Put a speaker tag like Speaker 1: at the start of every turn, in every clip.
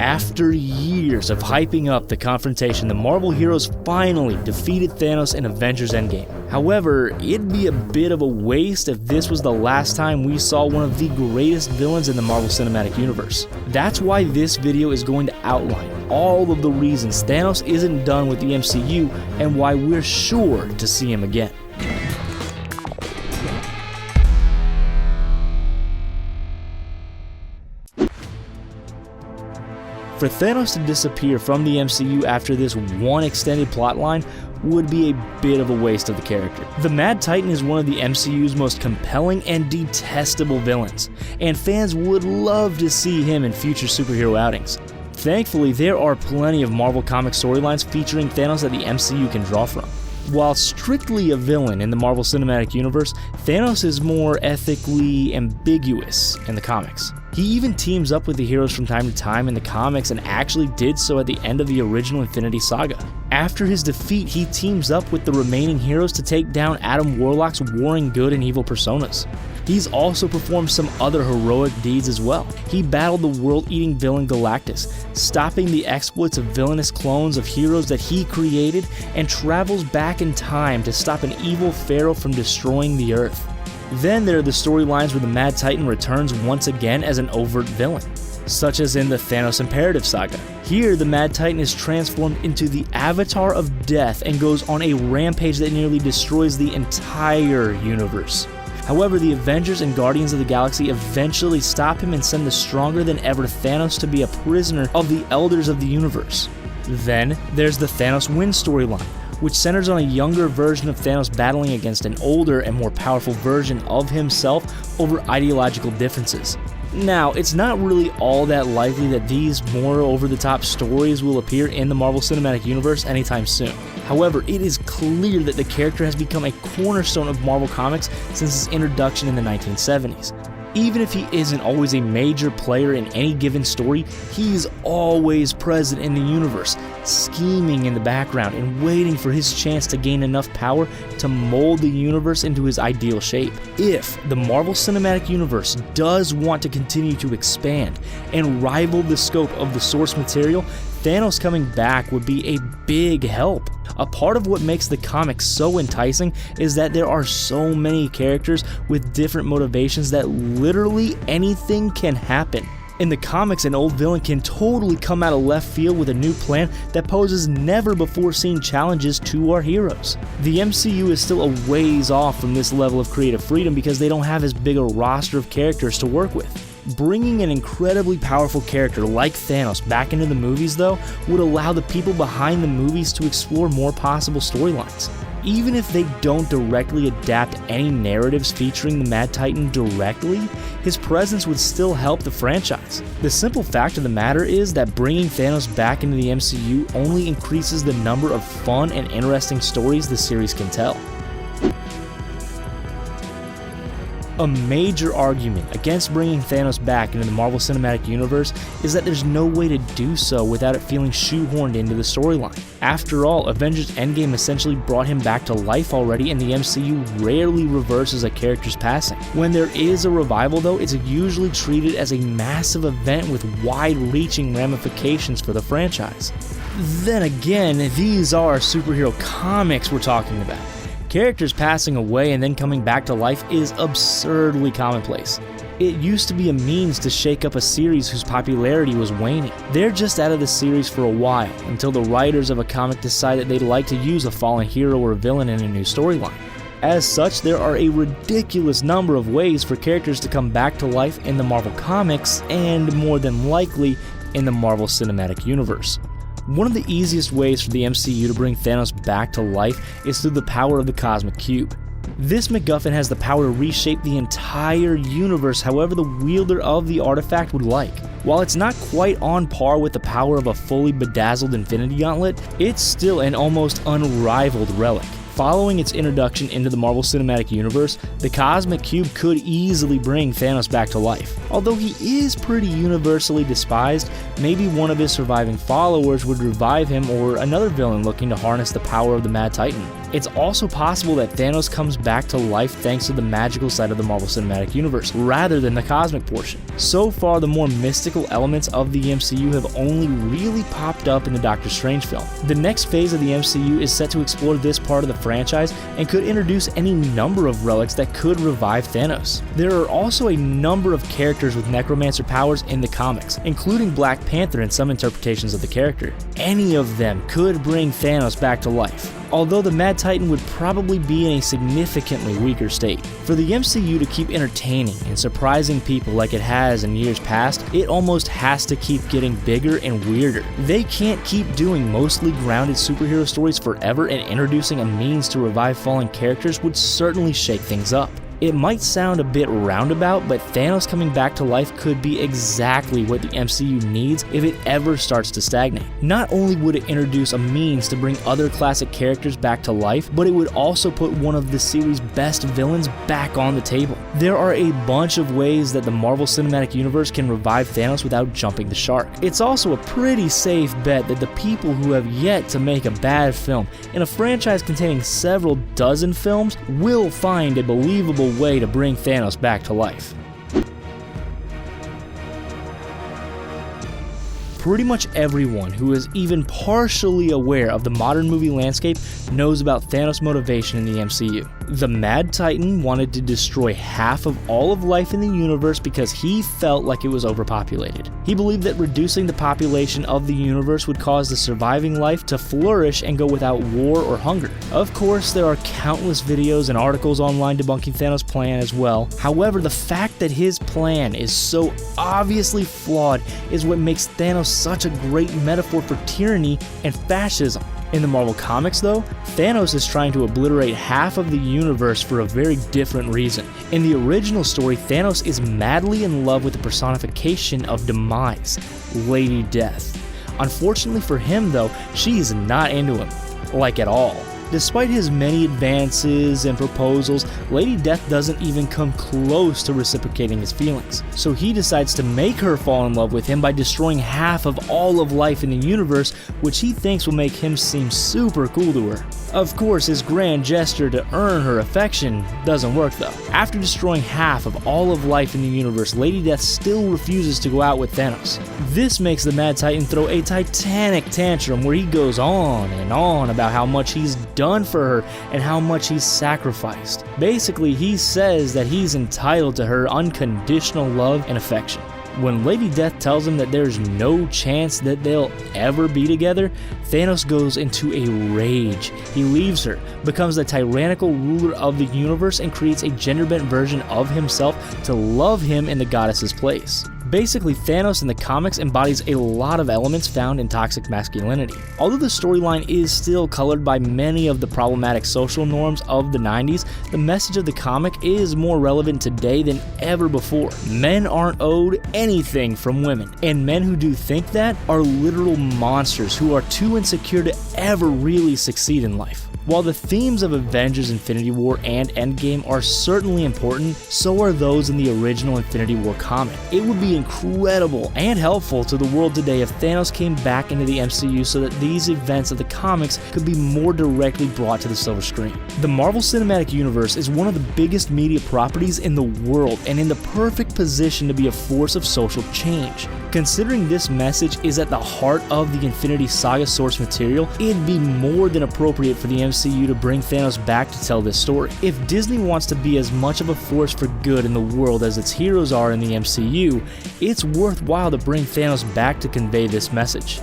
Speaker 1: After years of hyping up the confrontation, the Marvel heroes finally defeated Thanos in Avengers Endgame. However, it'd be a bit of a waste if this was the last time we saw one of the greatest villains in the Marvel Cinematic Universe. That's why this video is going to outline all of the reasons Thanos isn't done with the MCU and why we're sure to see him again. For Thanos to disappear from the MCU after this one extended plotline would be a bit of a waste of the character. The Mad Titan is one of the MCU's most compelling and detestable villains, and fans would love to see him in future superhero outings. Thankfully, there are plenty of Marvel comic storylines featuring Thanos that the MCU can draw from. While strictly a villain in the Marvel Cinematic Universe, Thanos is more ethically ambiguous in the comics. He even teams up with the heroes from time to time in the comics and actually did so at the end of the original Infinity Saga. After his defeat, he teams up with the remaining heroes to take down Adam Warlock's warring good and evil personas. He's also performed some other heroic deeds as well. He battled the world-eating villain Galactus, stopping the exploits of villainous clones of heroes that he created, and travels back in time to stop an evil pharaoh from destroying the Earth. Then there are the storylines where the Mad Titan returns once again as an overt villain, such as in the Thanos Imperative Saga. Here, the Mad Titan is transformed into the Avatar of Death and goes on a rampage that nearly destroys the entire universe. However, the Avengers and Guardians of the Galaxy eventually stop him and send the stronger than ever Thanos to be a prisoner of the Elders of the Universe. Then, there's the Thanos Win storyline, which centers on a younger version of Thanos battling against an older and more powerful version of himself over ideological differences. Now, it's not really all that likely that these more over-the-top stories will appear in the Marvel Cinematic Universe anytime soon. However, it is clear that the character has become a cornerstone of Marvel Comics since his introduction in the 1970s. Even if he isn't always a major player in any given story, he's always present in the universe, scheming in the background and waiting for his chance to gain enough power to mold the universe into his ideal shape. If the Marvel Cinematic Universe does want to continue to expand and rival the scope of the source material, Thanos coming back would be a big help. A part of what makes the comics so enticing is that there are so many characters with different motivations that literally anything can happen. In the comics, an old villain can totally come out of left field with a new plan that poses never before seen challenges to our heroes. The MCU is still a ways off from this level of creative freedom because they don't have as big a roster of characters to work with. Bringing an incredibly powerful character like Thanos back into the movies, though, would allow the people behind the movies to explore more possible storylines. Even if they don't directly adapt any narratives featuring the Mad Titan directly, his presence would still help the franchise. The simple fact of the matter is that bringing Thanos back into the MCU only increases the number of fun and interesting stories the series can tell. A major argument against bringing Thanos back into the Marvel Cinematic Universe is that there's no way to do so without it feeling shoehorned into the storyline. After all, Avengers Endgame essentially brought him back to life already, and the MCU rarely reverses a character's passing. When there is a revival, though, it's usually treated as a massive event with wide-reaching ramifications for the franchise. Then again, these are superhero comics we're talking about. Characters passing away and then coming back to life is absurdly commonplace. It used to be a means to shake up a series whose popularity was waning. They're just out of the series for a while, until the writers of a comic decide that they'd like to use a fallen hero or villain in a new storyline. As such, there are a ridiculous number of ways for characters to come back to life in the Marvel Comics, and more than likely, in the Marvel Cinematic Universe. One of the easiest ways for the MCU to bring Thanos back to life is through the power of the Cosmic Cube. This MacGuffin has the power to reshape the entire universe however the wielder of the artifact would like. While it's not quite on par with the power of a fully bedazzled Infinity Gauntlet, it's still an almost unrivaled relic. Following its introduction into the Marvel Cinematic Universe, the Cosmic Cube could easily bring Thanos back to life. Although he is pretty universally despised, maybe one of his surviving followers would revive him, or another villain looking to harness the power of the Mad Titan. It's also possible that Thanos comes back to life thanks to the magical side of the Marvel Cinematic Universe, rather than the cosmic portion. So far, the more mystical elements of the MCU have only really popped up in the Doctor Strange film. The next phase of the MCU is set to explore this part of the franchise and could introduce any number of relics that could revive Thanos. There are also a number of characters with necromancer powers in the comics, including Black Panther in some interpretations of the character. Any of them could bring Thanos back to life, although the Mad Titan would probably be in a significantly weaker state. For the MCU to keep entertaining and surprising people like it has in years past, it almost has to keep getting bigger and weirder. They can't keep doing mostly grounded superhero stories forever, and introducing a means to revive fallen characters would certainly shake things up. It might sound a bit roundabout, but Thanos coming back to life could be exactly what the MCU needs if it ever starts to stagnate. Not only would it introduce a means to bring other classic characters back to life, but it would also put one of the series' best villains back on the table. There are a bunch of ways that the Marvel Cinematic Universe can revive Thanos without jumping the shark. It's also a pretty safe bet that the people who have yet to make a bad film in a franchise containing several dozen films will find a believable way to bring Thanos back to life. Pretty much everyone who is even partially aware of the modern movie landscape knows about Thanos' motivation in the MCU. The Mad Titan wanted to destroy half of all of life in the universe because he felt like it was overpopulated. He believed that reducing the population of the universe would cause the surviving life to flourish and go without war or hunger. Of course, there are countless videos and articles online debunking Thanos' plan as well. However, the fact that his plan is so obviously flawed is what makes Thanos such a great metaphor for tyranny and fascism. In the Marvel Comics though, Thanos is trying to obliterate half of the universe for a very different reason. In the original story, Thanos is madly in love with the personification of demise, Lady Death. Unfortunately for him though, she's not into him, like at all. Despite his many advances and proposals, Lady Death doesn't even come close to reciprocating his feelings. So he decides to make her fall in love with him by destroying half of all of life in the universe, which he thinks will make him seem super cool to her. Of course, his grand gesture to earn her affection doesn't work though. After destroying half of all of life in the universe, Lady Death still refuses to go out with Thanos. This makes the Mad Titan throw a titanic tantrum where he goes on and on about how much he's done for her and how much he's sacrificed. Basically, he says that he's entitled to her unconditional love and affection. When Lady Death tells him that there's no chance that they'll ever be together, Thanos goes into a rage. He leaves her, becomes the tyrannical ruler of the universe, and creates a gender-bent version of himself to love him in the goddess's place. Basically, Thanos in the comics embodies a lot of elements found in toxic masculinity. Although the storyline is still colored by many of the problematic social norms of the 90s, the message of the comic is more relevant today than ever before. Men aren't owed anything from women, and men who do think that are literal monsters who are too insecure to ever really succeed in life. While the themes of Avengers Infinity War and Endgame are certainly important, so are those in the original Infinity War comic. It would be incredible and helpful to the world today if Thanos came back into the MCU so that these events of the comics could be more directly brought to the silver screen. The Marvel Cinematic Universe is one of the biggest media properties in the world and in the perfect position to be a force of social change. Considering this message is at the heart of the Infinity Saga source material, it'd be more than appropriate for the MCU to bring Thanos back to tell this story. If Disney wants to be as much of a force for good in the world as its heroes are in the MCU, it's worthwhile to bring Thanos back to convey this message.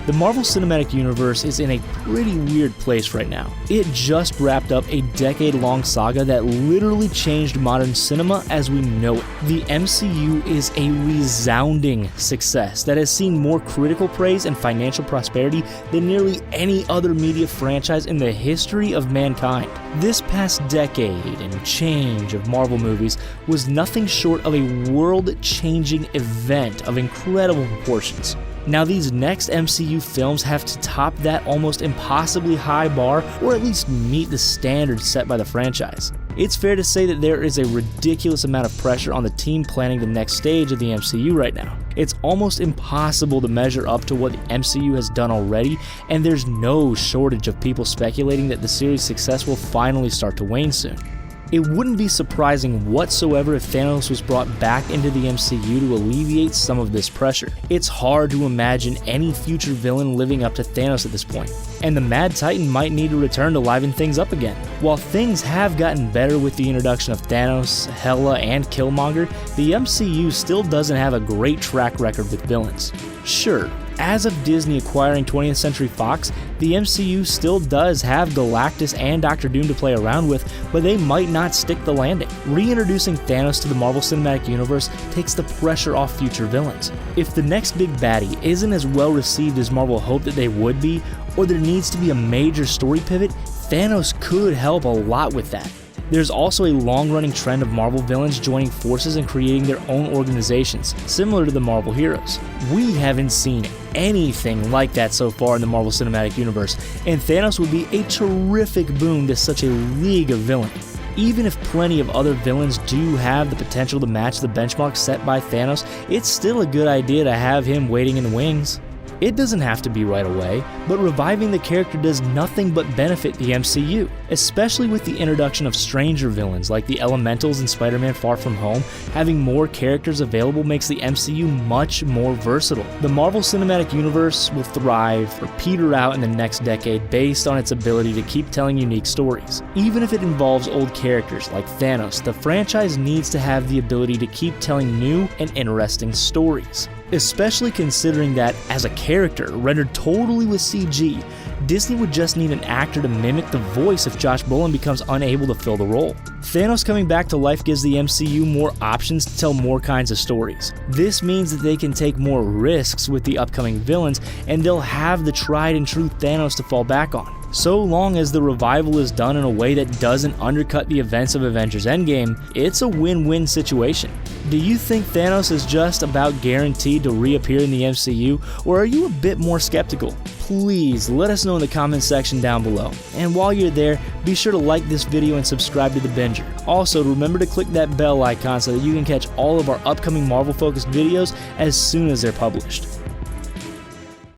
Speaker 1: The Marvel Cinematic Universe is in a pretty weird place right now. It just wrapped up a decade-long saga that literally changed modern cinema as we know it. The MCU is a resounding success that has seen more critical praise and financial prosperity than nearly any other media franchise in the history of mankind. This past decade and change of Marvel movies was nothing short of a world-changing event of incredible proportions. Now these next MCU films have to top that almost impossibly high bar, or at least meet the standards set by the franchise. It's fair to say that there is a ridiculous amount of pressure on the team planning the next stage of the MCU right now. It's almost impossible to measure up to what the MCU has done already, and there's no shortage of people speculating that the series' success will finally start to wane soon. It wouldn't be surprising whatsoever if Thanos was brought back into the MCU to alleviate some of this pressure. It's hard to imagine any future villain living up to Thanos at this point, and the Mad Titan might need to return to liven things up again. While things have gotten better with the introduction of Thanos, Hela, and Killmonger, the MCU still doesn't have a great track record with villains. Sure, as of Disney acquiring 20th Century Fox, the MCU still does have Galactus and Doctor Doom to play around with, but they might not stick the landing. Reintroducing Thanos to the Marvel Cinematic Universe takes the pressure off future villains. If the next big baddie isn't as well received as Marvel hoped that they would be, or there needs to be a major story pivot, Thanos could help a lot with that. There's also a long-running trend of Marvel villains joining forces and creating their own organizations, similar to the Marvel heroes. We haven't seen anything like that so far in the Marvel Cinematic Universe, and Thanos would be a terrific boon to such a league of villainy. Even if plenty of other villains do have the potential to match the benchmark set by Thanos, it's still a good idea to have him waiting in the wings. It doesn't have to be right away, but reviving the character does nothing but benefit the MCU, especially with the introduction of stranger villains like the Elementals in Spider-Man Far From Home. Having more characters available makes the MCU much more versatile. The Marvel Cinematic Universe will thrive or peter out in the next decade based on its ability to keep telling unique stories. Even if it involves old characters like Thanos, the franchise needs to have the ability to keep telling new and interesting stories. Especially considering that, as a character rendered totally with CG, Disney would just need an actor to mimic the voice if Josh Brolin becomes unable to fill the role. Thanos coming back to life gives the MCU more options to tell more kinds of stories. This means that they can take more risks with the upcoming villains, and they'll have the tried and true Thanos to fall back on. So long as the revival is done in a way that doesn't undercut the events of Avengers Endgame, it's a win-win situation. Do you think Thanos is just about guaranteed to reappear in the MCU, or are you a bit more skeptical? Please let us know in the comments section down below. And while you're there, be sure to like this video and subscribe to The Binger. Also, remember to click that bell icon so that you can catch all of our upcoming Marvel-focused videos as soon as they're published.